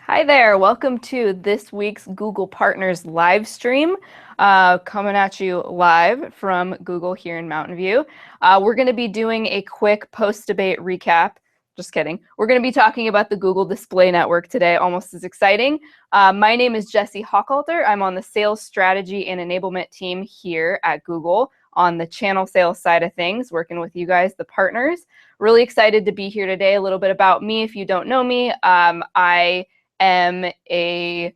Hi there, welcome to this week's Google Partners live stream, coming at you live from Google here in Mountain View. We're going to be doing a quick post-debate recap. Just kidding. We're going to be talking about the Google Display Network today, almost as exciting. My name is Jessie Hochhalter. I'm on the sales strategy and enablement team here at Google on the channel sales side of things, working with you guys, the partners. Really excited to be here today. A little bit about me, if you don't know me. I am a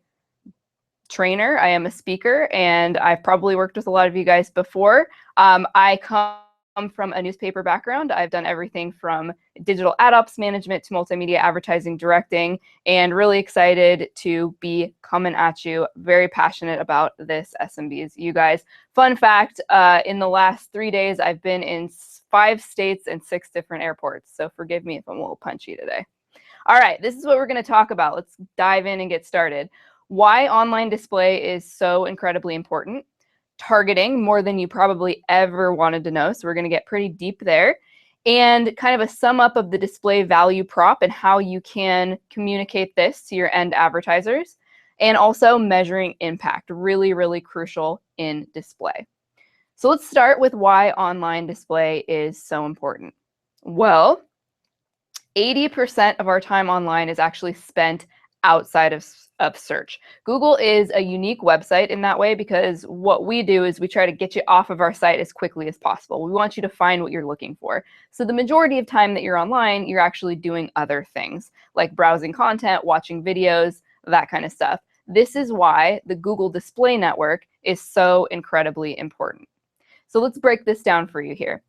trainer, I am a speaker, and I've probably worked with a lot of you guys before. I come from a newspaper background. I've done everything from digital ad ops management to multimedia advertising directing, and really excited to be coming at you. Very passionate about this SMBs, you guys. Fun fact, in the last 3 days, I've been in 5 states and 6 different airports, so forgive me if I'm a little punchy today. All right, this is what we're going to talk about. Let's dive in and get started. Why online display is so incredibly important. Targeting, more than you probably ever wanted to know. So we're going to get pretty deep there. And kind of a sum up of the display value prop and how you can communicate this to your end advertisers. And also measuring impact, really, really crucial in display. So let's start with why online display is so important. Well, 80% of our time online is actually spent outside of search. Google is a unique website in that way because what we do is we try to get you off of our site as quickly as possible. We want you to find what you're looking for. So the majority of time that you're online, you're actually doing other things like browsing content, watching videos, that kind of stuff. This is why the Google Display Network is so incredibly important. So let's break this down for you here.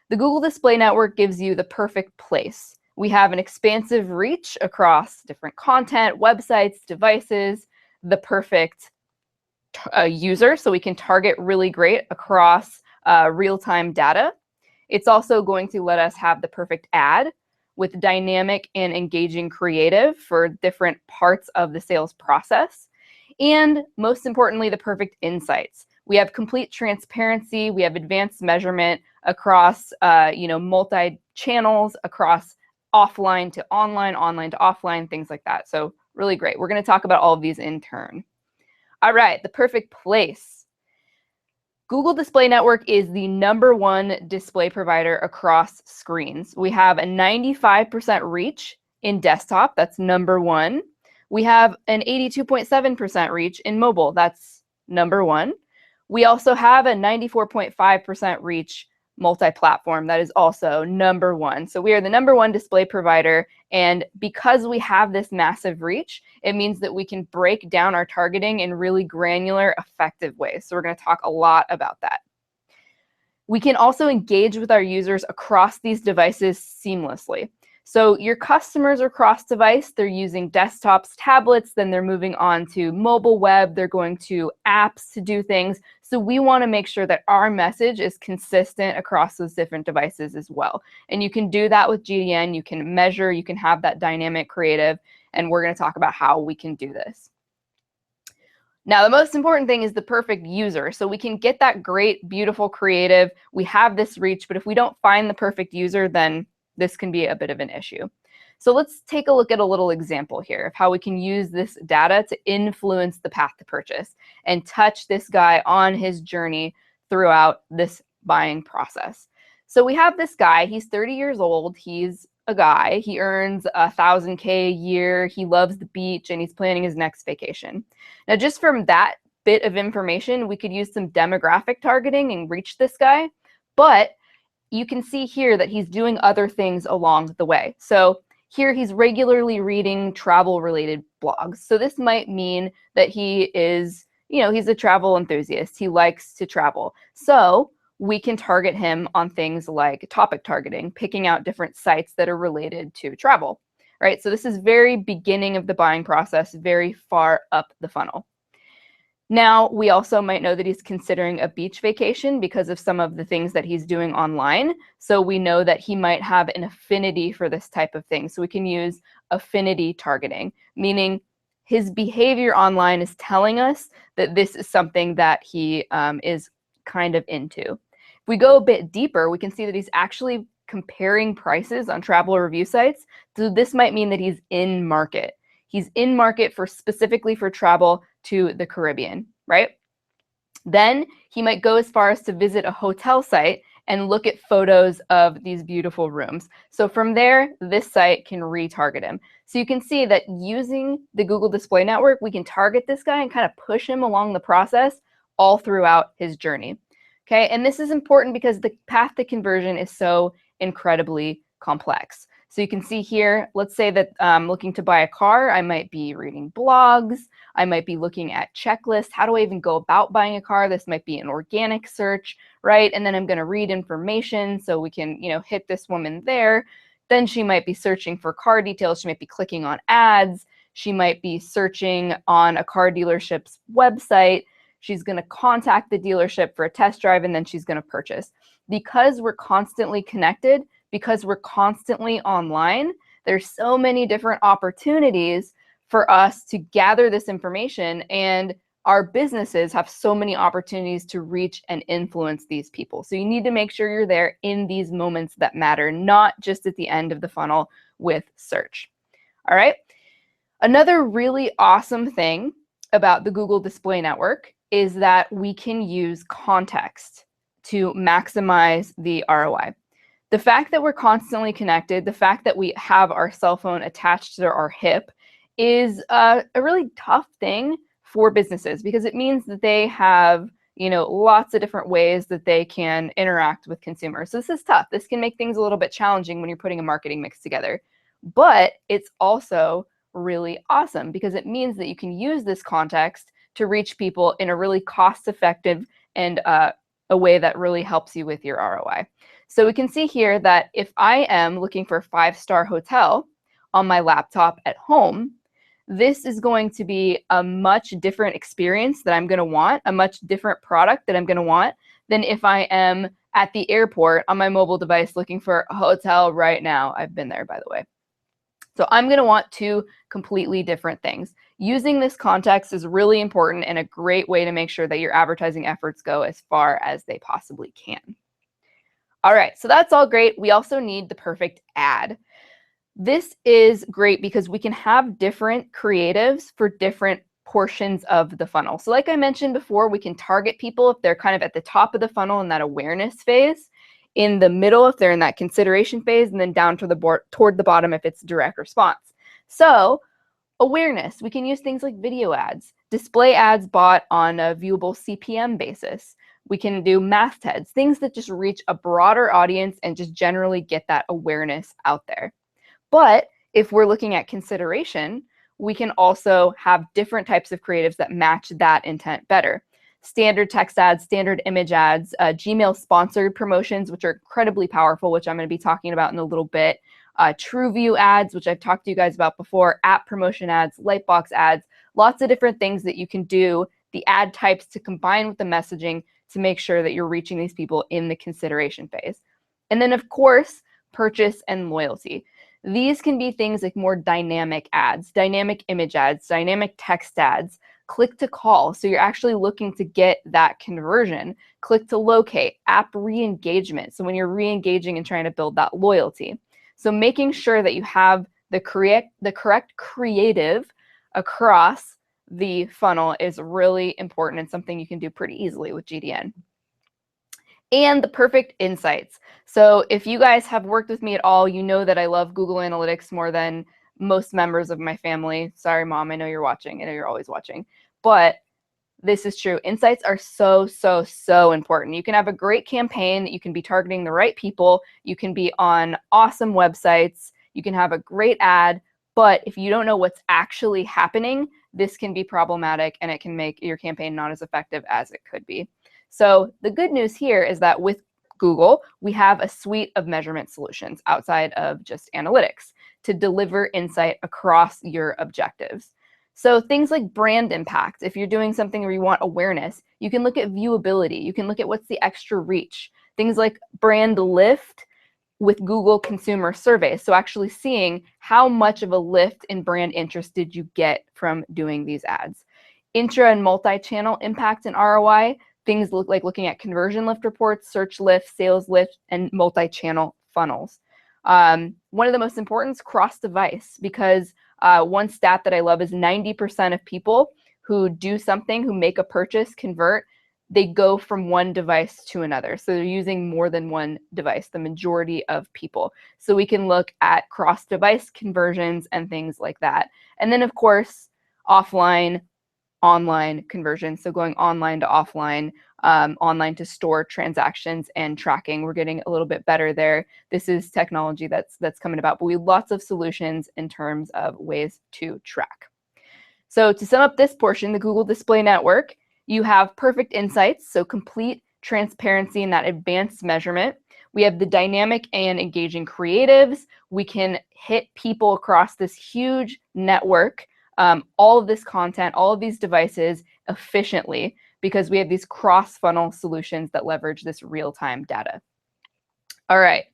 The Google Display Network gives you the perfect place. We have an expansive reach across different content, websites, devices, the perfect user, so we can target really great across real-time data. It's also going to let us have the perfect ad with dynamic and engaging creative for different parts of the sales process. And most importantly, the perfect insights. We have complete transparency. We have advanced measurement across multi-channels, across offline to online, online to offline, things like that. So really great. We're going to talk about all of these in turn. All right, the perfect place. Google Display Network is the #1 display provider across screens. We have a 95% reach in desktop. That's #1. We have an 82.7% reach in mobile. That's #1. We also have a 94.5% reach multi-platform. That is also #1. So we are the #1 display provider. And because we have this massive reach, it means that we can break down our targeting in really granular, effective ways. So we're going to talk a lot about that. We can also engage with our users across these devices seamlessly. So your customers are cross-device, they're using desktops, tablets, then they're moving on to mobile web, they're going to apps to do things. So we want to make sure that our message is consistent across those different devices as well. And you can do that with GDN, you can measure, you can have that dynamic creative, and we're going to talk about how we can do this. Now, the most important thing is the perfect user. So we can get that great, beautiful creative, we have this reach, but if we don't find the perfect user, then this can be a bit of an issue. So let's take a look at a little example here of how we can use this data to influence the path to purchase and touch this guy on his journey throughout this buying process. So we have this guy, he's 30 years old, he's a guy, he earns $1,000K a year, he loves the beach, and he's planning his next vacation. Now, just from that bit of information, we could use some demographic targeting and reach this guy, but you can see here that he's doing other things along the way. So here he's regularly reading travel-related blogs. So this might mean that he is, he's a travel enthusiast. He likes to travel. So we can target him on things like topic targeting, picking out different sites that are related to travel, right? So this is very beginning of the buying process, very far up the funnel. Now, we also might know that he's considering a beach vacation because of some of the things that he's doing online. So we know that he might have an affinity for this type of thing. So we can use affinity targeting, meaning his behavior online is telling us that this is something that he is kind of into. If we go a bit deeper, we can see that he's actually comparing prices on travel review sites. So this might mean that he's in market. He's in market for specifically for travel to the Caribbean, right? Then he might go as far as to visit a hotel site and look at photos of these beautiful rooms. So from there, this site can retarget him. So you can see that using the Google Display Network, we can target this guy and kind of push him along the process all throughout his journey. Okay, and this is important because the path to conversion is so incredibly complex. So you can see here, let's say that I'm looking to buy a car. I might be reading blogs. I might be looking at checklists. How do I even go about buying a car? This might be an organic search, right? And then I'm going to read information so we can, hit this woman there. Then she might be searching for car details. She might be clicking on ads. She might be searching on a car dealership's website. She's going to contact the dealership for a test drive, and then she's going to purchase. Because we're constantly connected, because we're constantly online, there's so many different opportunities for us to gather this information, and our businesses have so many opportunities to reach and influence these people. So you need to make sure you're there in these moments that matter, not just at the end of the funnel with search. All right. Another really awesome thing about the Google Display Network is that we can use context to maximize the ROI. The fact that we're constantly connected, the fact that we have our cell phone attached to our hip is a really tough thing for businesses because it means that they have, lots of different ways that they can interact with consumers. So this is tough. This can make things a little bit challenging when you're putting a marketing mix together. But it's also really awesome because it means that you can use this context to reach people in a really cost-effective and a way that really helps you with your ROI. So we can see here that if I am looking for a 5-star hotel on my laptop at home, this is going to be a much different experience that I'm going to want, a much different product that I'm going to want than if I am at the airport on my mobile device looking for a hotel right now. I've been there, by the way. So I'm going to want two completely different things. Using this context is really important and a great way to make sure that your advertising efforts go as far as they possibly can. All right, so that's all great. We also need the perfect ad. This is great because we can have different creatives for different portions of the funnel. So like I mentioned before, we can target people if they're kind of at the top of the funnel in that awareness phase, in the middle if they're in that consideration phase, and then down toward the bottom if it's direct response. So awareness, we can use things like video ads, display ads bought on a viewable CPM basis. We can do mastheads, things that just reach a broader audience and just generally get that awareness out there. But if we're looking at consideration, we can also have different types of creatives that match that intent better. Standard text ads, standard image ads, Gmail sponsored promotions, which are incredibly powerful, which I'm going to be talking about in a little bit. TrueView ads, which I've talked to you guys about before, app promotion ads, Lightbox ads, lots of different things that you can do, the ad types to combine with the messaging to make sure that you're reaching these people in the consideration phase. And then, of course, purchase and loyalty. These can be things like more dynamic ads, dynamic image ads, dynamic text ads, click to call. So you're actually looking to get that conversion. Click to locate, app re-engagement. So when you're re-engaging and trying to build that loyalty. So making sure that you have the correct creative across the funnel is really important and something you can do pretty easily with GDN. And the perfect insights. So if you guys have worked with me at all, you know that I love Google Analytics more than most members of my family. Sorry, Mom, I know you're watching. I know you're always watching. But this is true. Insights are so, so, so important. You can have a great campaign. You can be targeting the right people. You can be on awesome websites. You can have a great ad. But if you don't know what's actually happening, this can be problematic and it can make your campaign not as effective as it could be. So the good news here is that with Google, we have a suite of measurement solutions outside of just analytics to deliver insight across your objectives. So things like brand impact, if you're doing something where you want awareness, you can look at viewability. You can look at what's the extra reach. Things like brand lift with Google consumer surveys. So actually seeing how much of a lift in brand interest did you get from doing these ads. Intra and multi-channel impact and ROI. Things look like looking at conversion lift reports, search lift, sales lift, and multi-channel funnels. One of the most important is cross-device because One stat that I love is 90% of people who do something, who make a purchase, convert, they go from one device to another. So they're using more than one device, the majority of people. So we can look at cross-device conversions and things like that. And then, of course, offline, online conversion. So going online to offline, online to store transactions and tracking. We're getting a little bit better there. This is technology that's coming about, but we have lots of solutions in terms of ways to track. So to sum up this portion, the Google Display Network, you have perfect insights, so complete transparency and that advanced measurement. We have the dynamic and engaging creatives. We can hit people across this huge network, all of this content, all of these devices efficiently, because we have these cross-funnel solutions that leverage this real-time data. All right,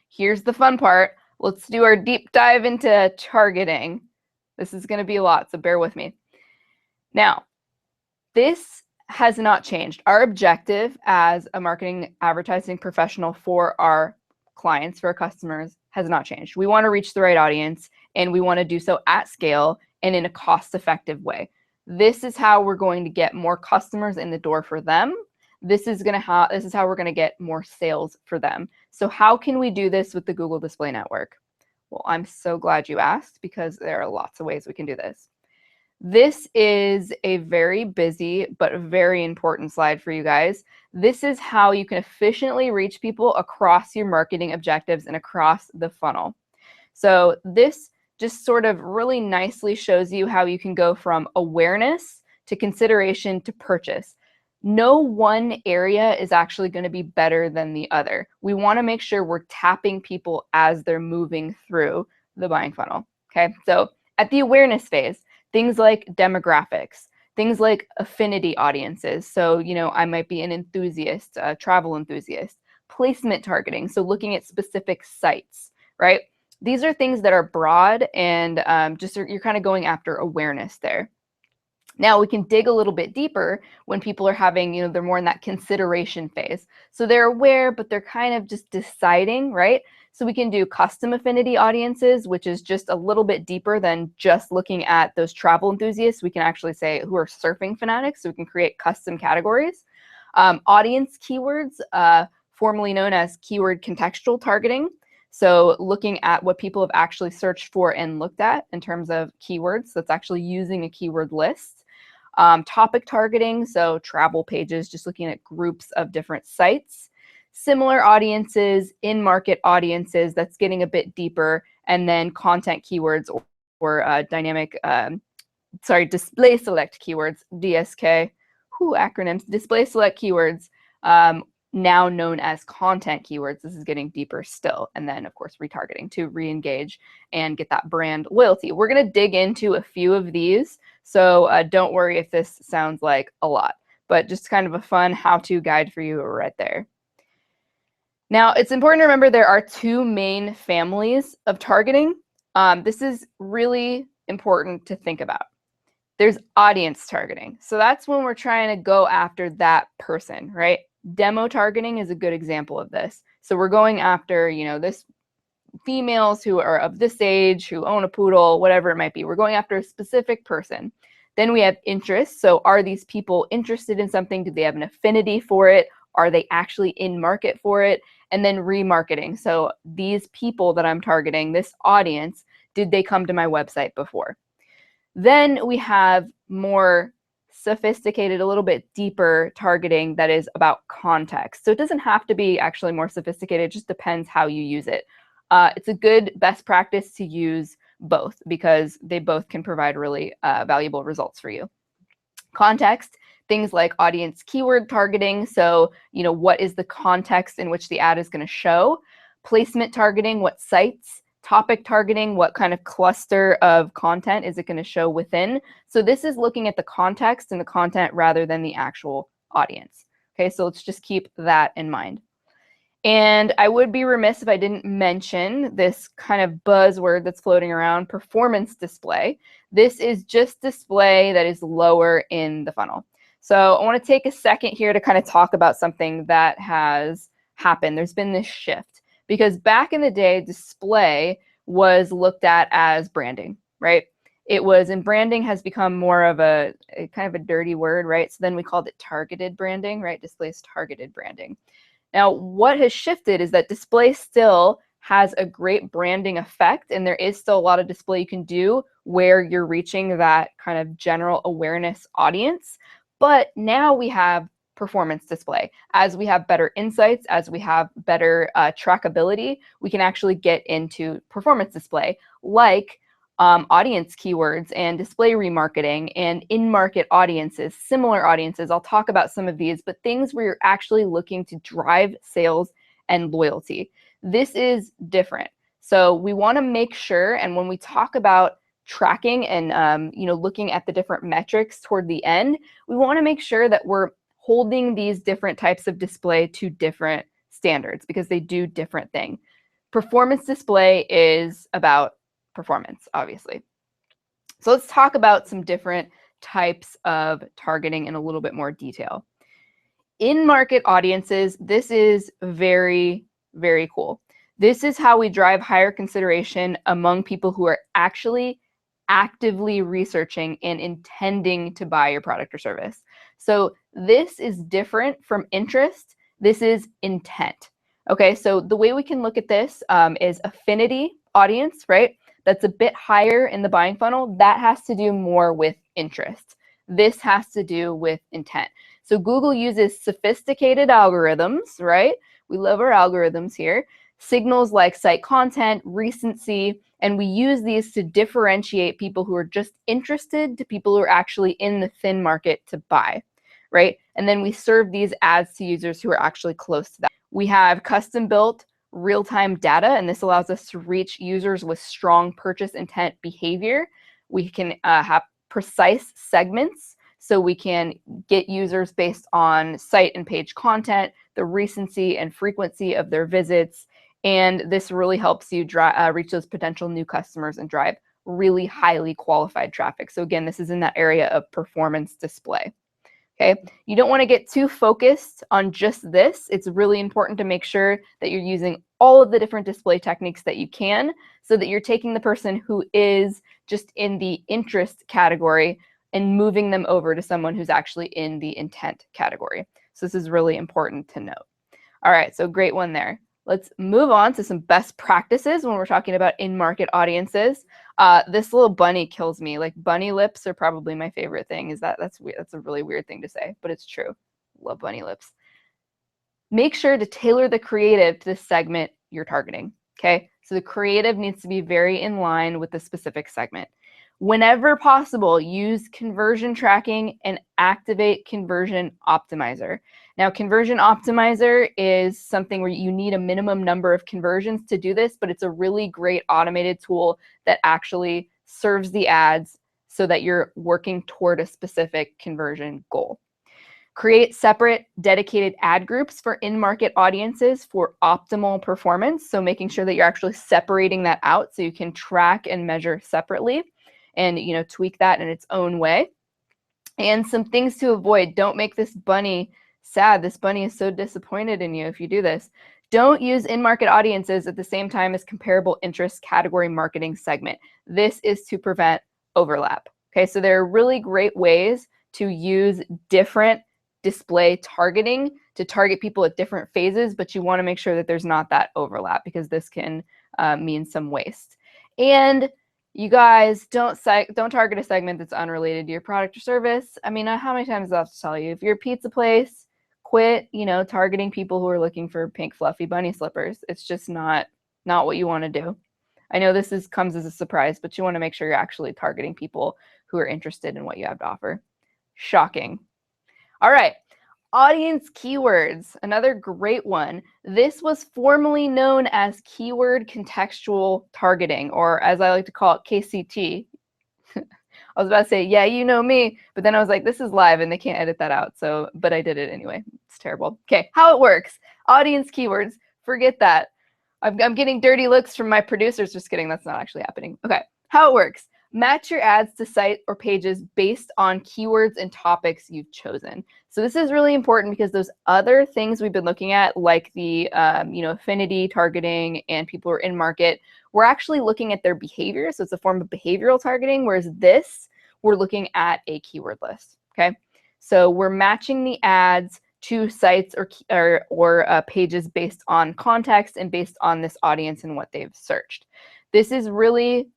here's the fun part. Let's do our deep dive into targeting. This is going to be a lot, so bear with me. Now, this has not changed. Our objective as a marketing advertising professional for our clients, for our customers, has not changed. We want to reach the right audience, and we want to do so at scale and in a cost-effective way. This is how we're going to get more customers in the door for them. This is how we're going to get more sales for them. So how can we do this with the Google Display Network? Well, I'm so glad you asked, because there are lots of ways we can do this. This is a very busy but very important slide for you guys. This is how you can efficiently reach people across your marketing objectives and across the funnel. So this just sort of really nicely shows you how you can go from awareness to consideration to purchase. No one area is actually going to be better than the other. We want to make sure we're tapping people as they're moving through the buying funnel. Okay, so at the awareness phase, things like demographics, things like affinity audiences. So, I might be an enthusiast, a travel enthusiast. Placement targeting, so looking at specific sites, right? These are things that are broad and you're kind of going after awareness there. Now we can dig a little bit deeper when people are having, they're more in that consideration phase. So they're aware, but they're kind of just deciding, right? So we can do custom affinity audiences, which is just a little bit deeper than just looking at those travel enthusiasts. We can actually say who are surfing fanatics, so we can create custom categories. Audience keywords, formerly known as keyword contextual targeting. So looking at what people have actually searched for and looked at in terms of keywords. That's actually using a keyword list. Topic targeting, so travel pages, just looking at groups of different sites. Similar audiences, in-market audiences, that's getting a bit deeper. And then content keywords or display select keywords, DSK, acronyms, display select keywords, now known as content keywords. This is getting deeper still. And then, of course, retargeting to re-engage and get that brand loyalty. We're going to dig into a few of these, so don't worry if this sounds like a lot, but just kind of a fun how-to guide for you right there. Now, it's important to remember there are two main families of targeting. This is really important to think about. There's audience targeting. So that's when we're trying to go after that person, right? Demo targeting is a good example of this. So we're going after, this females who are of this age, who own a poodle, whatever it might be. We're going after a specific person. Then we have interest. So are these people interested in something? Do they have an affinity for it? Are they actually in market for it? And then remarketing. So these people that I'm targeting, this audience, did they come to my website before? Then we have more sophisticated, a little bit deeper targeting that is about context. So it doesn't have to be actually more sophisticated. It just depends how you use it. It's a good best practice to use both because they both can provide really valuable results for you. Context, things like audience keyword targeting. So, what is the context in which the ad is going to show? Placement targeting, what sites? Topic targeting, what kind of cluster of content is it going to show within? So this is looking at the context and the content rather than the actual audience. Okay, so let's just keep that in mind. And I would be remiss if I didn't mention this kind of buzzword that's floating around, performance display. This is just display that is lower in the funnel. So I want to take a second here to kind of talk about something that has happened. There's been this shift because back in the day, display was looked at as branding, right? It was, and branding has become more of a kind of a dirty word, right? So then we called it targeted branding, right? Display is targeted branding. Now, what has shifted is that display still has a great branding effect, and there is still a lot of display you can do where you're reaching that kind of general awareness audience. But now we have performance display. As we have better insights, as we have better trackability, we can actually get into performance display, like audience keywords and display remarketing and in-market audiences, similar audiences. I'll talk about some of these, but things where you're actually looking to drive sales and loyalty. This is different. So we want to make sure, and when we talk about tracking and looking at the different metrics toward the end, we want to make sure that we're holding these different types of display to different standards because they do different things. Performance display is about performance, obviously. So let's talk about some different types of targeting in a little bit more detail. In-market audiences, this is very, very cool. This is how we drive higher consideration among people who are actually actively researching and intending to buy your product or service. So this is different from interest. This is intent. Okay, so the way we can look at this is affinity audience, right? That's a bit higher in the buying funnel. That has to do more with interest. This has to do with intent. So Google uses sophisticated algorithms, right? We love our algorithms here. Signals like site content, recency, and we use these to differentiate people who are just interested to people who are actually in the thin market to buy, right? And then we serve these ads to users who are actually close to that. We have custom-built real-time data, and this allows us to reach users with strong purchase intent behavior. We can have precise segments, so we can get users based on site and page content, the recency and frequency of their visits, and this really helps you reach those potential new customers and drive really highly qualified traffic. So again, this is in that area of performance display. Okay, you don't want to get too focused on just this. It's really important to make sure that you're using all of the different display techniques that you can so that you're taking the person who is just in the interest category and moving them over to someone who's actually in the intent category. So this is really important to note. All right, so great one there. Let's move on to some best practices when we're talking about in-market audiences. This little bunny kills me. Like, bunny lips are probably my favorite thing. That's weird. That's a really weird thing to say, but it's true. Love bunny lips. Make sure to tailor the creative to the segment you're targeting. Okay, so the creative needs to be very in line with the specific segment. Whenever possible, use conversion tracking and activate Conversion Optimizer. Now, Conversion Optimizer is something where you need a minimum number of conversions to do this, but it's a really great automated tool that actually serves the ads so that you're working toward a specific conversion goal. Create separate dedicated ad groups for in-market audiences for optimal performance. So making sure that you're actually separating that out so you can track and measure separately and tweak that in its own way. And some things to avoid. Don't make this bunny sad. This bunny is so disappointed in you if you do this. Don't use in-market audiences at the same time as comparable interest category marketing segment. This is to prevent overlap. Okay, so there are really great ways to use different display targeting to target people at different phases, but you want to make sure that there's not that overlap because this can mean some waste. And you guys, don't target a segment that's unrelated to your product or service. I mean, how many times do I have to tell you? If you're a pizza place, quit, targeting people who are looking for pink fluffy bunny slippers. It's just not what you want to do. I know this comes as a surprise, but you want to make sure you're actually targeting people who are interested in what you have to offer. Shocking. All right. Audience keywords, another great one. This was formerly known as keyword contextual targeting, or as I like to call it, KCT. I was about to say, yeah, you know me, but then I was like, this is live and they can't edit that out. So, but I did it anyway. It's terrible. Okay, how it works. Audience keywords, forget that. I'm getting dirty looks from my producers. Just kidding, that's not actually happening. Okay, how it works. Match your ads to site or pages based on keywords and topics you've chosen. So this is really important because those other things we've been looking at, like the affinity targeting and people who are in market, we're actually looking at their behavior. So it's a form of behavioral targeting, whereas this, we're looking at a keyword list. Okay, so we're matching the ads to sites or pages based on context and based on this audience and what they've searched. This is really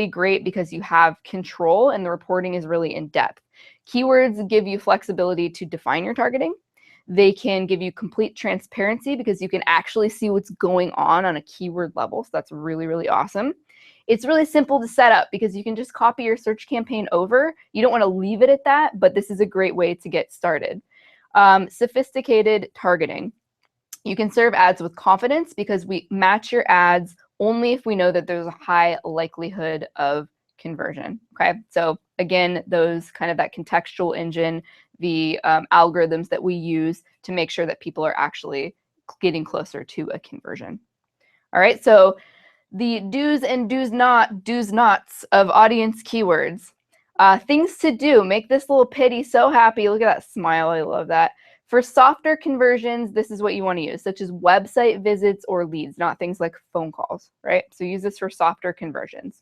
great because you have control and the reporting is really in depth. Keywords give you flexibility to define your targeting. They can give you complete transparency because you can actually see what's going on a keyword level. So that's really awesome. It's really simple to set up because you can just copy your search campaign over. You don't want to leave it at that, but this is a great way to get started. Sophisticated targeting. You can serve ads with confidence because we match your ads only if we know that there's a high likelihood of conversion. Okay, so again, those kind of that contextual engine, the algorithms that we use to make sure that people are actually getting closer to a conversion. All right, so the do's and do's nots of audience keywords. Things to do. Make this little pitty so happy. Look at that smile. I love that. For softer conversions, this is what you want to use, such as website visits or leads, not things like phone calls, right? So use this for softer conversions.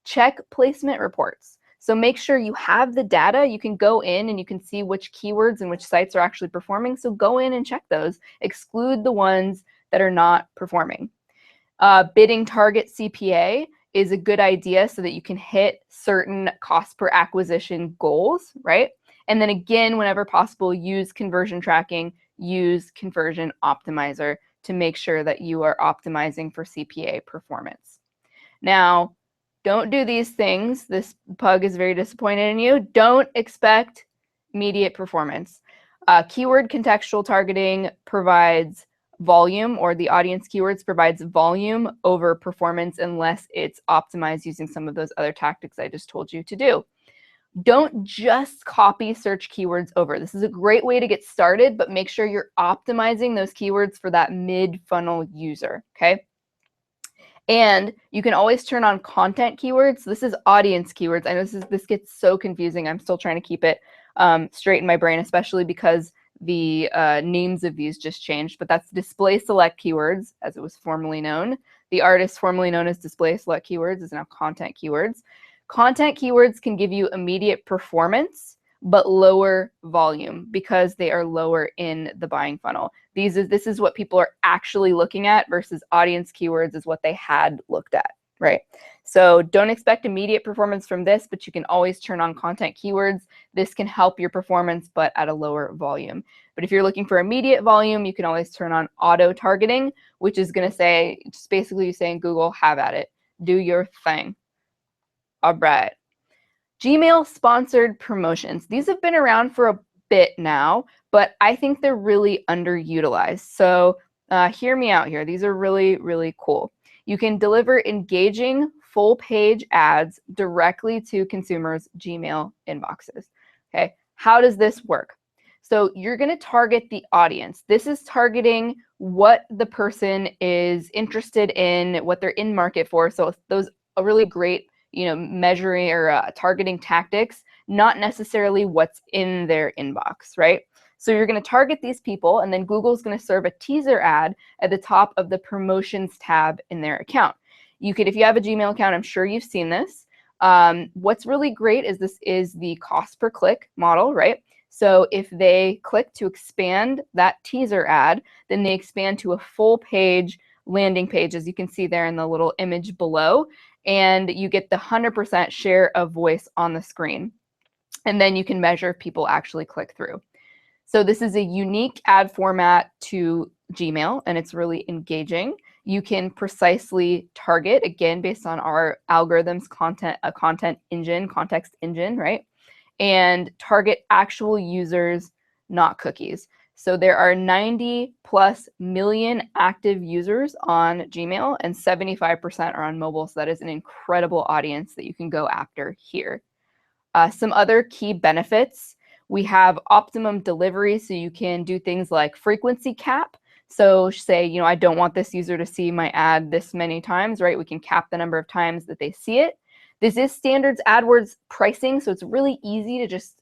Check placement reports. So make sure you have the data. You can go in and you can see which keywords and which sites are actually performing. So go in and check those. Exclude the ones that are not performing. Bidding target CPA is a good idea so that you can hit certain cost per acquisition goals, right? And then again, whenever possible, use conversion tracking, use conversion optimizer to make sure that you are optimizing for CPA performance. Now, don't do these things. This pug is very disappointed in you. Don't expect immediate performance. Keyword contextual targeting provides volume, or the audience keywords provides volume over performance unless it's optimized using some of those other tactics I just told you to do. Don't just copy search keywords over. This is a great way to get started, but make sure you're optimizing those keywords for that mid-funnel user, okay? And you can always turn on content keywords. This is audience keywords. I know this gets so confusing. I'm still trying to keep it straight in my brain, especially because the names of these just changed, but that's display select keywords, as it was formerly known. The artist formerly known as display select keywords is now content keywords. Content keywords can give you immediate performance, but lower volume because they are lower in the buying funnel. This is what people are actually looking at versus audience keywords is what they had looked at, right? So don't expect immediate performance from this, but you can always turn on content keywords. This can help your performance, but at a lower volume. But if you're looking for immediate volume, you can always turn on auto targeting, which is going to say, just basically saying, Google, have at it. Do your thing. All right. Gmail sponsored promotions. These have been around for a bit now, but I think they're really underutilized. So hear me out here. These are really cool. You can deliver engaging full page ads directly to consumers' Gmail inboxes. Okay, how does this work? So you're going to target the audience. This is targeting what the person is interested in, what they're in market for. So those are really great, measuring or targeting tactics, not necessarily what's in their inbox, right? So you're going to target these people, and then Google's going to serve a teaser ad at the top of the promotions tab in their account. You could, if you have a Gmail account, I'm sure you've seen this. What's really great is this is the cost per click model, right? So if they click to expand that teaser ad, then they expand to a full page landing page, as you can see there in the little image below, and you get the 100% share of voice on the screen. And then you can measure if people actually click through. So this is a unique ad format to Gmail, and it's really engaging. You can precisely target, again, based on our algorithms, content engine, context engine, right? And target actual users, not cookies. So there are 90+ million active users on Gmail, and 75% are on mobile. So that is an incredible audience that you can go after here. Some other key benefits. We have optimum delivery, so you can do things like frequency cap. So say, I don't want this user to see my ad this many times, right? We can cap the number of times that they see it. This is standards AdWords pricing, so it's really easy to just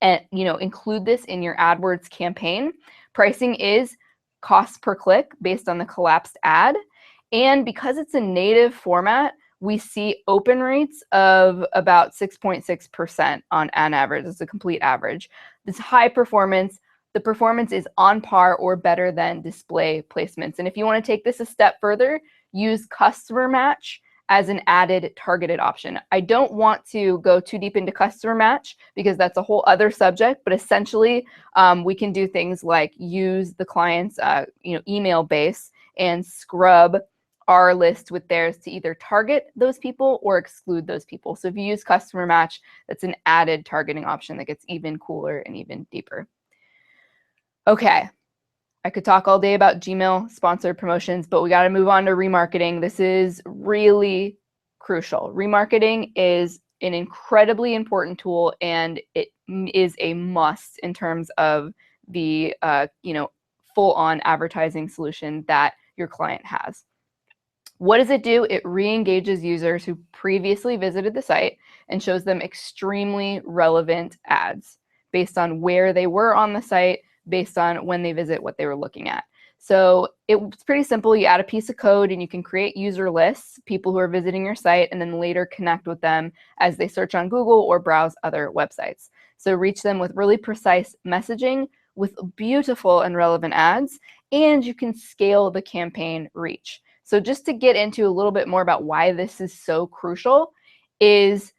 include this in your AdWords campaign. Pricing is cost per click based on the collapsed ad. And because it's a native format, we see open rates of about 6.6% on average. It's a complete average. This high performance, the performance is on par or better than display placements. And if you want to take this a step further, use customer match as an added targeted option. I don't want to go too deep into customer match because that's a whole other subject, but essentially we can do things like use the client's email base and scrub our list with theirs to either target those people or exclude those people. So if you use customer match, that's an added targeting option that gets even cooler and even deeper. Okay, I could talk all day about Gmail sponsored promotions, but we got to move on to remarketing. This is really crucial. Remarketing is an incredibly important tool, and it is a must in terms of the full-on advertising solution that your client has. What does it do? It re-engages users who previously visited the site and shows them extremely relevant ads based on where they were on the site, based on when they visit, what they were looking at. So it's pretty simple. You add a piece of code and you can create user lists, people who are visiting your site, and then later connect with them as they search on Google or browse other websites. So reach them with really precise messaging, with beautiful and relevant ads, and you can scale the campaign reach. So just to get into a little bit more about why this is so crucial is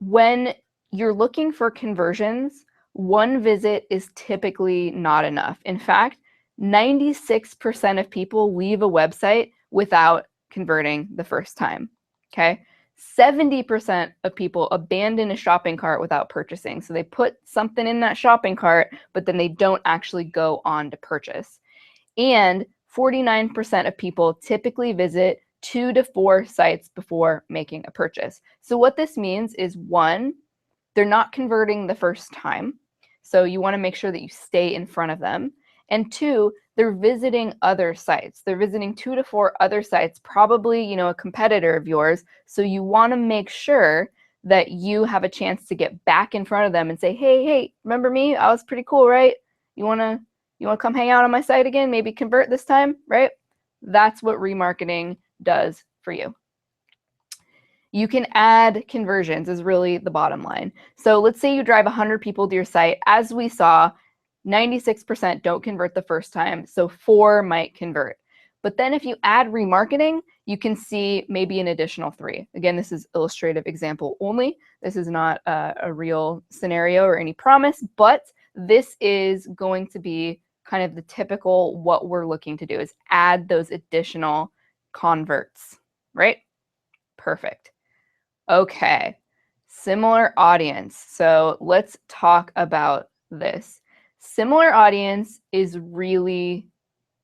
when you're looking for conversions, one visit is typically not enough. In fact, 96% of people leave a website without converting the first time, okay? 70% of people abandon a shopping cart without purchasing. So they put something in that shopping cart, but then they don't actually go on to purchase. And 49% of people typically visit 2 to 4 sites before making a purchase. So what this means is, one, they're not converting the first time. So you want to make sure that you stay in front of them. And two, they're visiting other sites. They're visiting 2 to 4 other sites, probably, a competitor of yours. So you want to make sure that you have a chance to get back in front of them and say, hey, remember me? I was pretty cool, right? You want to come hang out on my site again? Maybe convert this time, right? That's what remarketing does for you. You can add conversions is really the bottom line. So let's say you drive 100 people to your site. As we saw, 96% don't convert the first time, so 4 might convert. But then if you add remarketing, you can see maybe an additional 3. Again, this is illustrative example only. This is not a real scenario or any promise, but this is going to be kind of the typical what we're looking to do is add those additional converts, right? Perfect. Okay, similar audience. So let's talk about this. Similar audience is really,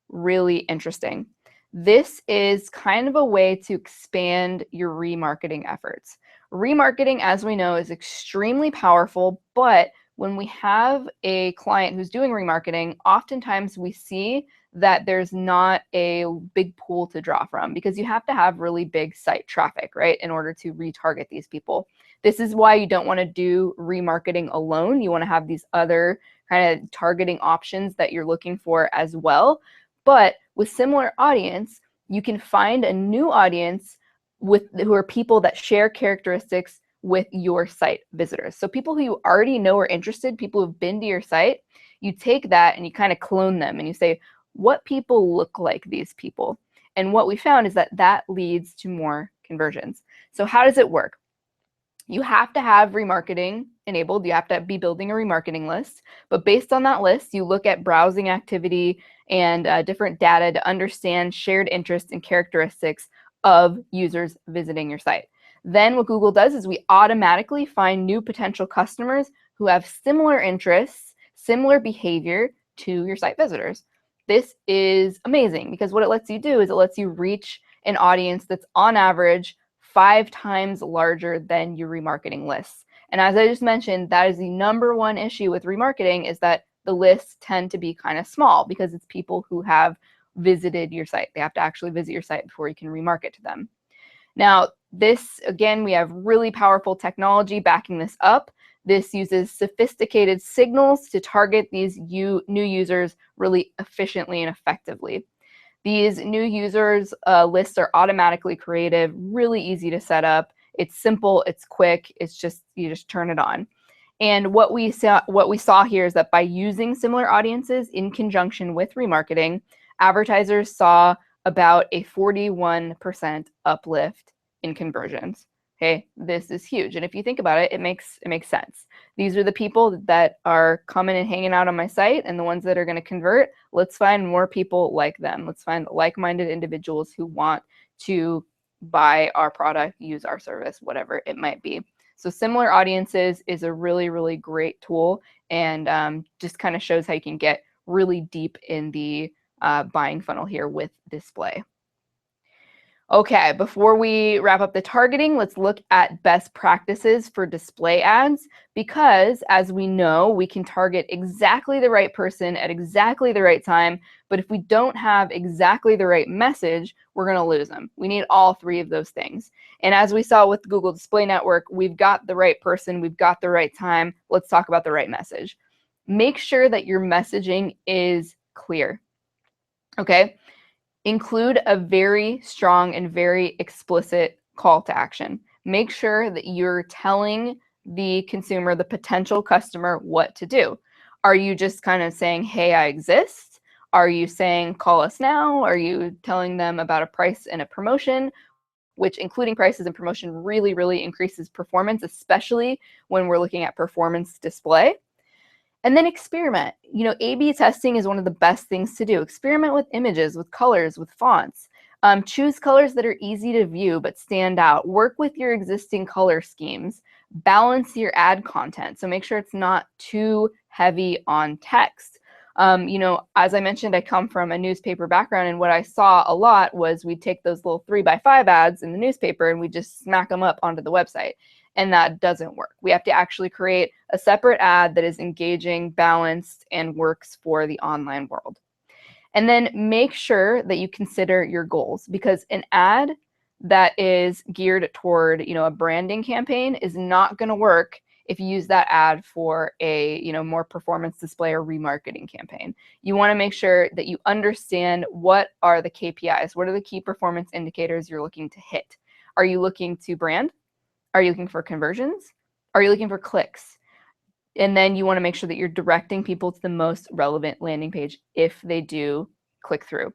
really interesting. This is kind of a way to expand your remarketing efforts. Remarketing, as we know, is extremely powerful, but when we have a client who's doing remarketing, oftentimes we see that there's not a big pool to draw from because you have to have really big site traffic, right, in order to retarget these people. This is why you don't want to do remarketing alone. You want to have these other kind of targeting options that you're looking for as well. But with similar audience, you can find a new audience who are people that share characteristics with your site visitors. So people who you already know are interested, people who've been to your site, you take that and you kind of clone them and you say, what people look like these people? And what we found is that that leads to more conversions. So how does it work? You have to have remarketing enabled. You have to be building a remarketing list. But based on that list, you look at browsing activity and different data to understand shared interests and characteristics of users visiting your site. Then what Google does is we automatically find new potential customers who have similar interests, similar behavior to your site visitors. This is amazing because what it lets you do is it lets you reach an audience that's on average 5 times larger than your remarketing lists. And as I just mentioned, that is the #1 issue with remarketing is that the lists tend to be kind of small because it's people who have visited your site. They have to actually visit your site before you can remarket to them. Now, This, again, we have really powerful technology backing this up. This uses sophisticated signals to target these new users really efficiently and effectively. These new users lists are automatically created, really easy to set up. It's simple, it's quick, it's just, you just turn it on. And what we saw here is that by using similar audiences in conjunction with remarketing, advertisers saw about a 41% uplift in conversions. Okay, this is huge. And if you think about it, it makes sense. These are the people that are coming and hanging out on my site, and the ones that are going to convert. Let's find more people like them. Let's find like-minded individuals who want to buy our product, use our service, whatever it might be. So similar audiences is a really, really great tool, and just kind of shows how you can get really deep in the buying funnel here with display. Okay, before we wrap up the targeting, let's look at best practices for display ads, because as we know, we can target exactly the right person at exactly the right time, but if we don't have exactly the right message, we're going to lose them. We need all three of those things. And as we saw with Google Display Network, we've got the right person, we've got the right time. Let's talk about the right message. Make sure that your messaging is clear. Okay? Include a very strong and very explicit call to action. Make sure that you're telling the consumer, the potential customer, what to do. Are you just kind of saying, hey, I exist? Are you saying, call us now? Are you telling them about a price and a promotion? Which, including prices and promotion, really, really increases performance, especially when we're looking at performance display. And then experiment. You know, A/B testing is one of the best things to do. Experiment with images, with colors, with fonts. Choose colors that are easy to view but stand out. Work with your existing color schemes. Balance your ad content. So make sure it's not too heavy on text. You know, as I mentioned, I come from a newspaper background, and what I saw a lot was we'd take those little 3x5 ads in the newspaper and we just smack them up onto the website. And that doesn't work. We have to actually create a separate ad that is engaging, balanced, and works for the online world. And then make sure that you consider your goals, because an ad that is geared toward, you know, a branding campaign is not going to work if you use that ad for a, you know, more performance display or remarketing campaign. You want to make sure that you understand what are the KPIs, what are the key performance indicators you're looking to hit. Are you looking to brand? Are you looking for conversions? Are you looking for clicks? And then you want to make sure that you're directing people to the most relevant landing page if they do click through.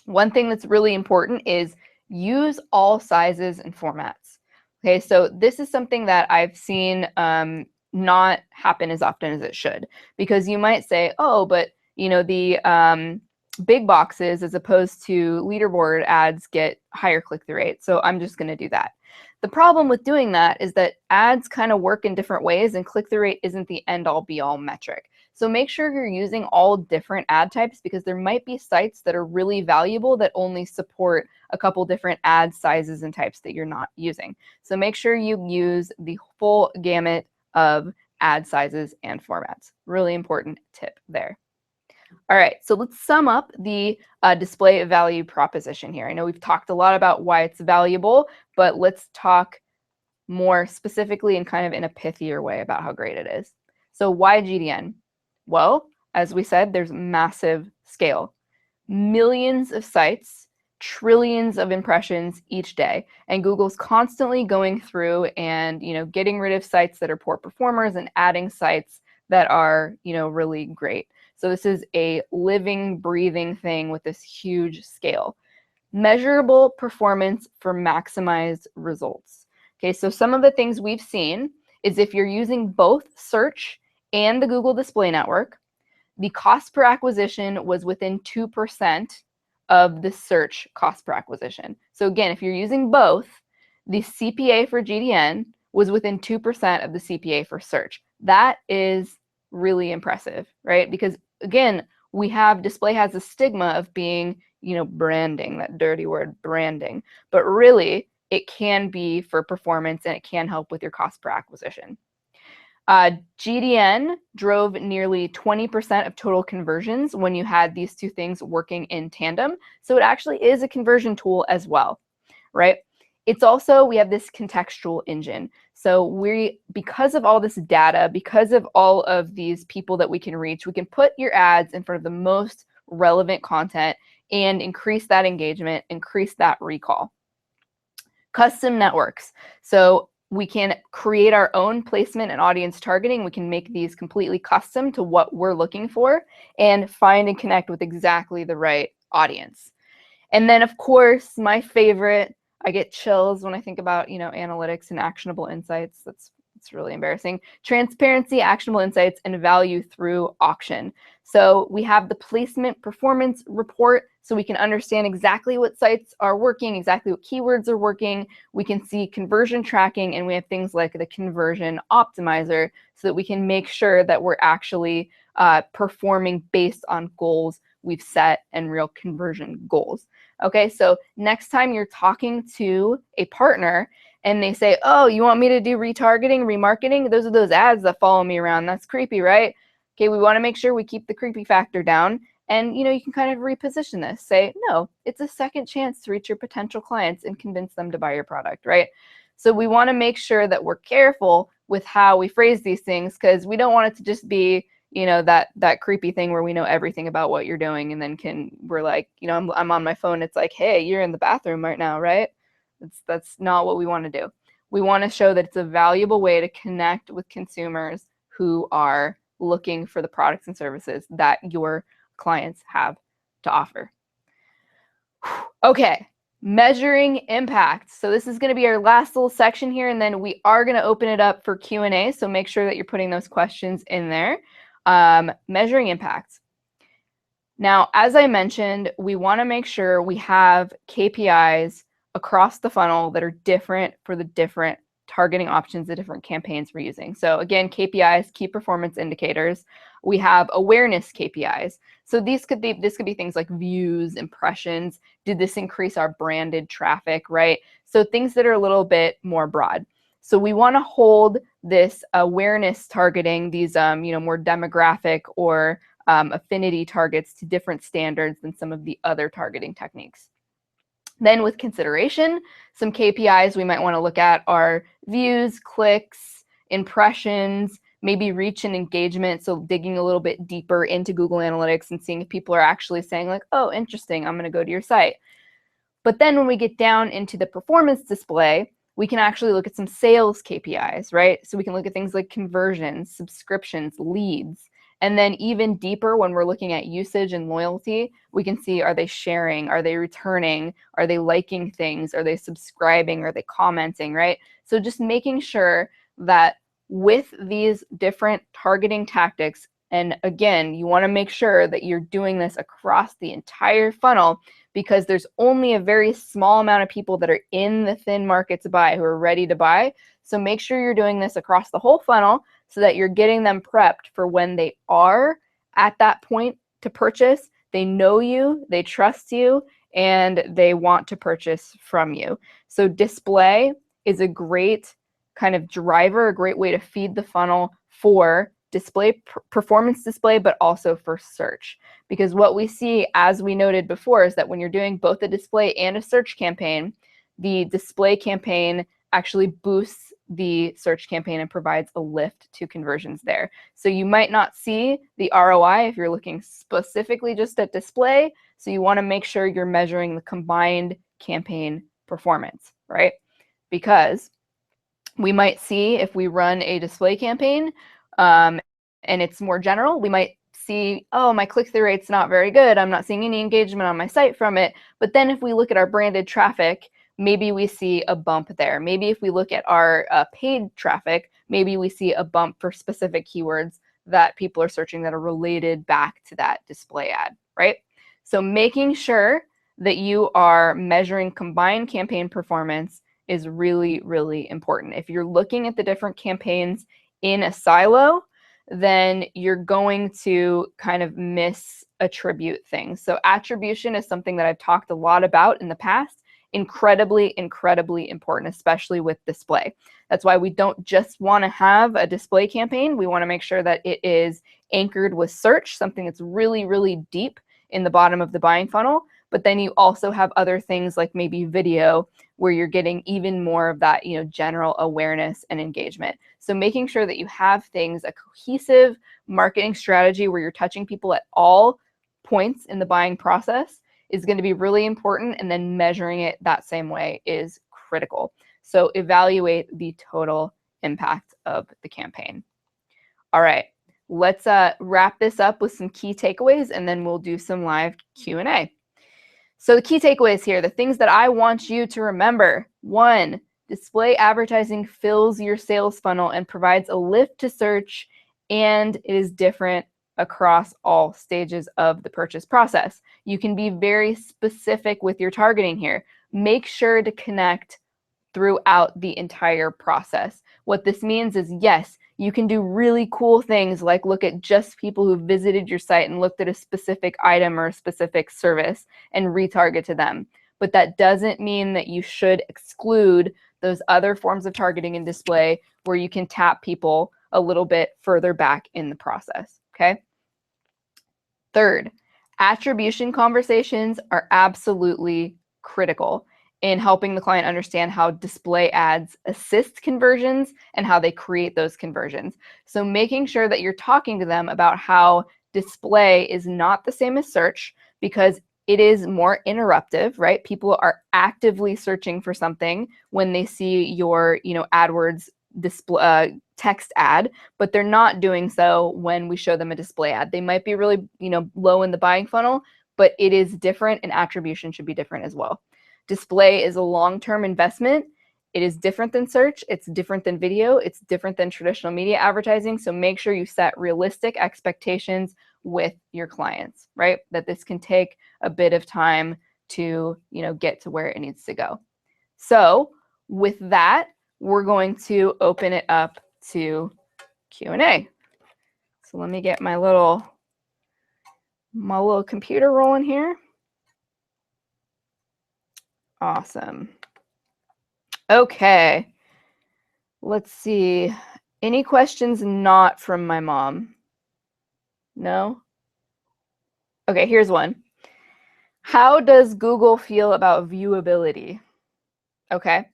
One thing that's really important is use all sizes and formats. Okay, so this is something that I've seen not happen as often as it should, because you might say, oh, but you know, the big boxes as opposed to leaderboard ads get higher click-through rate, so I'm just going to do that. The problem with doing that is that ads kind of work in different ways, and click-through rate isn't the end-all be-all metric. So make sure you're using all different ad types, because there might be sites that are really valuable that only support a couple different ad sizes and types that you're not using. So make sure you use the full gamut of ad sizes and formats. Really important tip there. All right, so let's sum up the display value proposition here. I know we've talked a lot about why it's valuable, but let's talk more specifically and kind of in a pithier way about how great it is. So why GDN? Well, as we said, there's massive scale. Millions of sites, trillions of impressions each day, and Google's constantly going through and, you know, getting rid of sites that are poor performers and adding sites that are, you know, really great. So this is a living, breathing thing with this huge scale. Measurable performance for maximized results. Okay, so some of the things we've seen is if you're using both search and the Google Display Network, the cost per acquisition was within 2% of the search cost per acquisition. So again, if you're using both, the CPA for GDN was within 2% of the CPA for search. That is really impressive, right? Because again, we have display has a stigma of being, you know, branding, that dirty word branding, but really it can be for performance and it can help with your cost per acquisition. GDN drove nearly 20% of total conversions when you had these two things working in tandem. So it actually is a conversion tool as well, right? It's also, we have this contextual engine. So because of all this data, because of all of these people that we can reach, we can put your ads in front of the most relevant content and increase that engagement, increase that recall. Custom networks. So we can create our own placement and audience targeting. We can make these completely custom to what we're looking for and find and connect with exactly the right audience. And then, of course, my favorite, I get chills when I think about, analytics and actionable insights. It's really embarrassing. Transparency, actionable insights, and value through auction. So we have the placement performance report, so we can understand exactly what sites are working, exactly what keywords are working. We can see conversion tracking, and we have things like the conversion optimizer, so that we can make sure that we're actually performing based on goals we've set and real conversion goals. Okay, so next time you're talking to a partner and they say, oh, you want me to do retargeting, remarketing? Those are those ads that follow me around. That's creepy, right? Okay, we want to make sure we keep the creepy factor down. And you can kind of reposition this. Say, no, it's a second chance to reach your potential clients and convince them to buy your product, right? So we want to make sure that we're careful with how we phrase these things, because we don't want it to just be that creepy thing where we know everything about what you're doing, and then we're like, I'm on my phone, it's like, hey, you're in the bathroom right now, right? That's not what we want to do. We want to show that it's a valuable way to connect with consumers who are looking for the products and services that your clients have to offer. Okay, measuring impact. So this is going to be our last little section here, and then we are going to open it up for Q&A, so make sure that you're putting those questions in there. Measuring impact. Now, as I mentioned, we want to make sure we have KPIs across the funnel that are different for the different targeting options, the different campaigns we're using. So again, KPIs, key performance indicators. We have awareness KPIs. So this could be things like views, impressions. Did this increase our branded traffic, right? So things that are a little bit more broad. So we want to hold this awareness targeting, these more demographic or affinity targets, to different standards than some of the other targeting techniques. Then with consideration, some KPIs we might want to look at are views, clicks, impressions, maybe reach and engagement. So digging a little bit deeper into Google Analytics and seeing if people are actually saying like, oh, interesting, I'm going to go to your site. But then when we get down into the performance display, we can actually look at some sales KPIs, right? So we can look at things like conversions, subscriptions, leads. And then even deeper, when we're looking at usage and loyalty, we can see, are they sharing? Are they returning? Are they liking things? Are they subscribing? Are they commenting, right? So just making sure that with these different targeting tactics, and again, you want to make sure that you're doing this across the entire funnel, because there's only a very small amount of people that are in the thin market to buy, who are ready to buy. So make sure you're doing this across the whole funnel so that you're getting them prepped for when they are at that point to purchase. They know you, they trust you, and they want to purchase from you. So display is a great kind of driver, a great way to feed the funnel for display, performance display, but also for search. Because what we see, as we noted before, is that when you're doing both a display and a search campaign, the display campaign actually boosts the search campaign and provides a lift to conversions there. So you might not see the ROI if you're looking specifically just at display. So you want to make sure you're measuring the combined campaign performance, right? Because we might see, if we run a display campaign and it's more general, we might see, oh, my click-through rate's not very good. I'm not seeing any engagement on my site from it. But then if we look at our branded traffic, maybe we see a bump there. Maybe if we look at our paid traffic, maybe we see a bump for specific keywords that people are searching that are related back to that display ad, right? So making sure that you are measuring combined campaign performance is really, really important. If you're looking at the different campaigns in a silo, then you're going to kind of misattribute things. So attribution is something that I've talked a lot about in the past. Incredibly, incredibly important, especially with display. That's why we don't just want to have a display campaign. We want to make sure that it is anchored with search, something that's really, really deep in the bottom of the buying funnel. but then you also have other things like maybe video where you're getting even more of that, general awareness and engagement. So making sure that you have things, a cohesive marketing strategy where you're touching people at all points in the buying process is going to be really important, and then measuring it that same way is critical. So evaluate the total impact of the campaign. All right, let's wrap this up with some key takeaways, and then we'll do some live Q&A. So the key takeaways here, the things that I want you to remember. 1, display advertising fills your sales funnel and provides a lift to search, and it is different across all stages of the purchase process. You can be very specific with your targeting here. Make sure to connect throughout the entire process. What this means is, yes, you can do really cool things like look at just people who visited your site and looked at a specific item or a specific service and retarget to them. But that doesn't mean that you should exclude those other forms of targeting and display where you can tap people a little bit further back in the process, okay? 3rd, attribution conversations are absolutely critical in helping the client understand how display ads assist conversions and how they create those conversions. So making sure that you're talking to them about how display is not the same as search, because it is more interruptive, right? People are actively searching for something when they see your, AdWords display text ad, but they're not doing so when we show them a display ad. They might be really, low in the buying funnel, but it is different, and attribution should be different as well. Display is a long-term investment. It is different than search. It's different than video. It's different than traditional media advertising. So make sure you set realistic expectations with your clients, right? That this can take a bit of time to, get to where it needs to go. So with that, we're going to open it up to Q&A. So let me get my little computer rolling here. Awesome. Okay. Let's see. Any questions not from my mom? No? Okay, here's one. How does Google feel about viewability? Okay.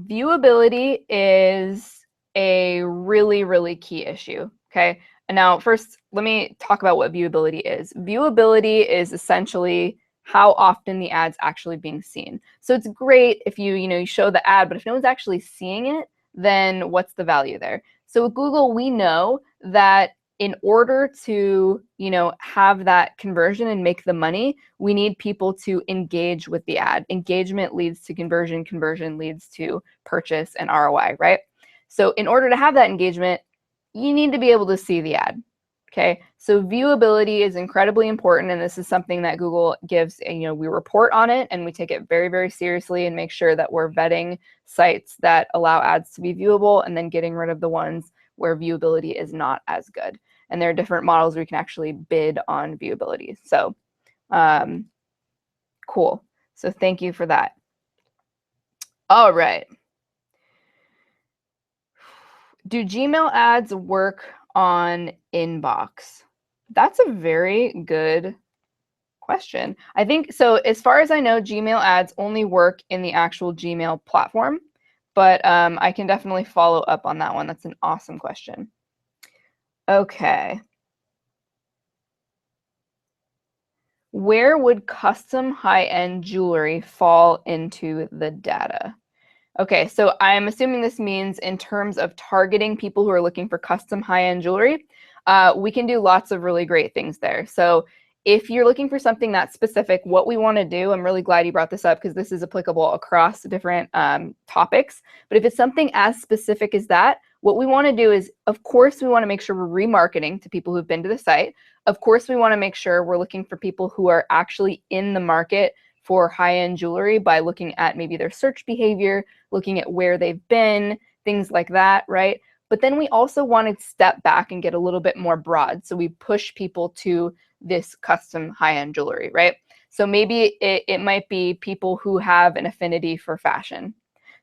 Viewability is a really, really key issue. Okay. And now first, let me talk about what viewability is. Viewability is essentially how often the ad's actually being seen. So it's great if you show the ad, but if no one's actually seeing it, then what's the value there? So with Google, we know that in order to, have that conversion and make the money, we need people to engage with the ad. Engagement leads to conversion, conversion leads to purchase and ROI, right? So in order to have that engagement, you need to be able to see the ad. Okay, so viewability is incredibly important, and this is something that Google gives, we report on it and we take it very, very seriously and make sure that we're vetting sites that allow ads to be viewable and then getting rid of the ones where viewability is not as good. And there are different models where you can actually bid on viewability. So cool. So thank you for that. All right. Do Gmail ads work on inbox? That's a very good question. I think so. As far as I know, Gmail ads only work in the actual Gmail platform, but I can definitely follow up on that one. That's an awesome question. Okay. Where would custom high-end jewelry fall into the data? Okay, so I'm assuming this means in terms of targeting people who are looking for custom high-end jewelry, we can do lots of really great things there. So if you're looking for something that's specific, what we want to do, I'm really glad you brought this up because this is applicable across different topics, but if it's something as specific as that, what we want to do is, of course, we want to make sure we're remarketing to people who've been to the site. Of course, we want to make sure we're looking for people who are actually in the market for high-end jewelry by looking at maybe their search behavior, looking at where they've been, things like that, right? But then we also want to step back and get a little bit more broad. So we push people to this custom high-end jewelry, right? So maybe it might be people who have an affinity for fashion.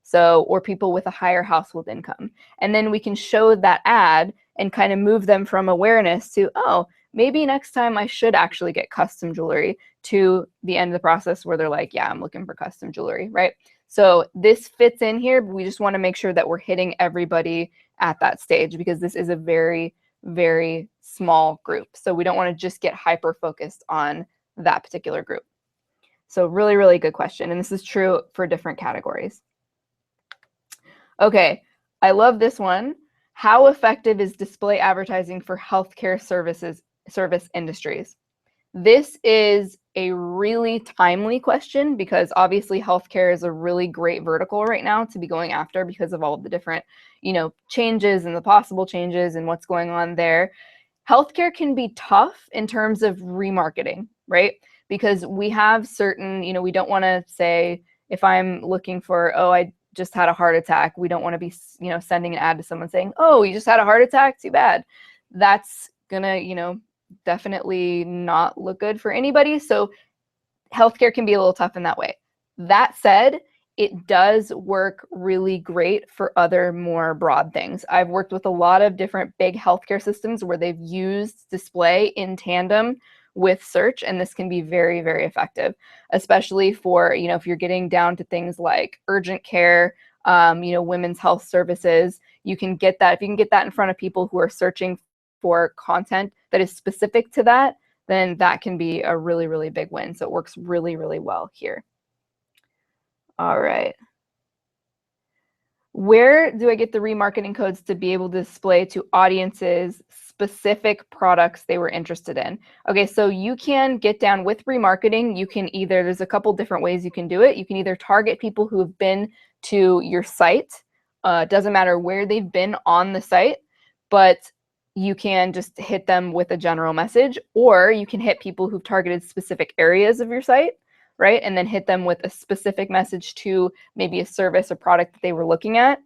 So, or people with a higher household income. And then we can show that ad and kind of move them from awareness to, oh, maybe next time I should actually get custom jewelry, to the end of the process where they're like, yeah, I'm looking for custom jewelry, right? So this fits in here, but we just want to make sure that we're hitting everybody at that stage, because this is a very, very small group. So we don't want to just get hyper focused on that particular group. So really, really good question. And this is true for different categories. Okay, I love this one. How effective is display advertising for healthcare service industries? This is a really timely question, because obviously healthcare is a really great vertical right now to be going after because of all of the different, changes and the possible changes and what's going on there. Healthcare can be tough in terms of remarketing, right? Because we have certain, we don't want to say, if I'm looking for, oh, I just had a heart attack, we don't want to be, sending an ad to someone saying, oh, you just had a heart attack, too bad. That's gonna, definitely not look good for anybody. So healthcare can be a little tough in that way. That said, it does work really great for other more broad things. I've worked with a lot of different big healthcare systems where they've used display in tandem with search, and this can be very, very effective, especially for, if you're getting down to things like urgent care, women's health services. You can get that, if you can get that in front of people who are searching for content that is specific to that, then that can be a really, really big win. So it works really, really well here. All right. Where do I get the remarketing codes to be able to display to audiences specific products they were interested in? Okay, so you can get down with remarketing. You can either, there's a couple different ways you can do it. You can either target people who have been to your site. Doesn't matter where they've been on the site, but you can just hit them with a general message, or you can hit people who've targeted specific areas of your site, right? And then hit them with a specific message to maybe a service or product that they were looking at.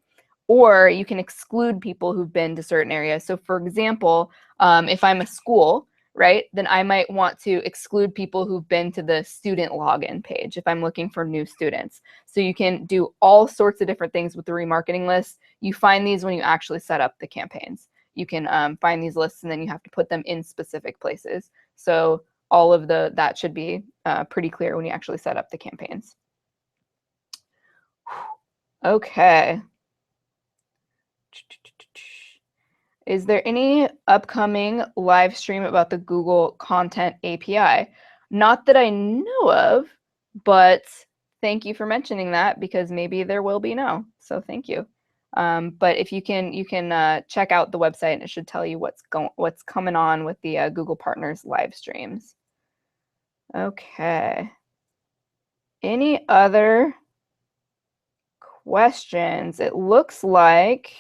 Or you can exclude people who've been to certain areas. So for example, if I'm a school, right, then I might want to exclude people who've been to the student login page if I'm looking for new students. So you can do all sorts of different things with the remarketing list. You find these when you actually set up the campaigns. You can find these lists, and then you have to put them in specific places. So all of that should be pretty clear when you actually set up the campaigns. Okay. Is there any upcoming live stream about the Google Content API? Not that I know of, but thank you for mentioning that, because maybe there will be now. So thank you. But if you can check out the website, and it should tell you what's coming on with the Google Partners live streams. Okay. Any other questions? It looks like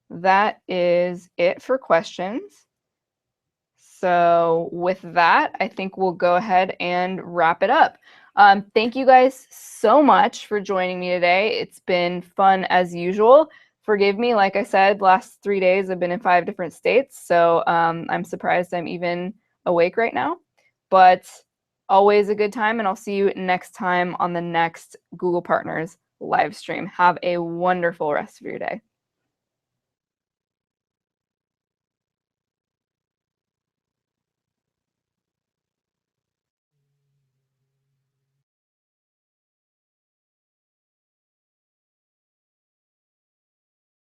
that is it for questions. So with that, I think we'll go ahead and wrap it up. Thank you guys so much for joining me today. It's been fun as usual. Forgive me, like I said, last 3 days I've been in 5 different states, so I'm surprised I'm even awake right now. But always a good time, and I'll see you next time on the next Google Partners live stream. Have a wonderful rest of your day.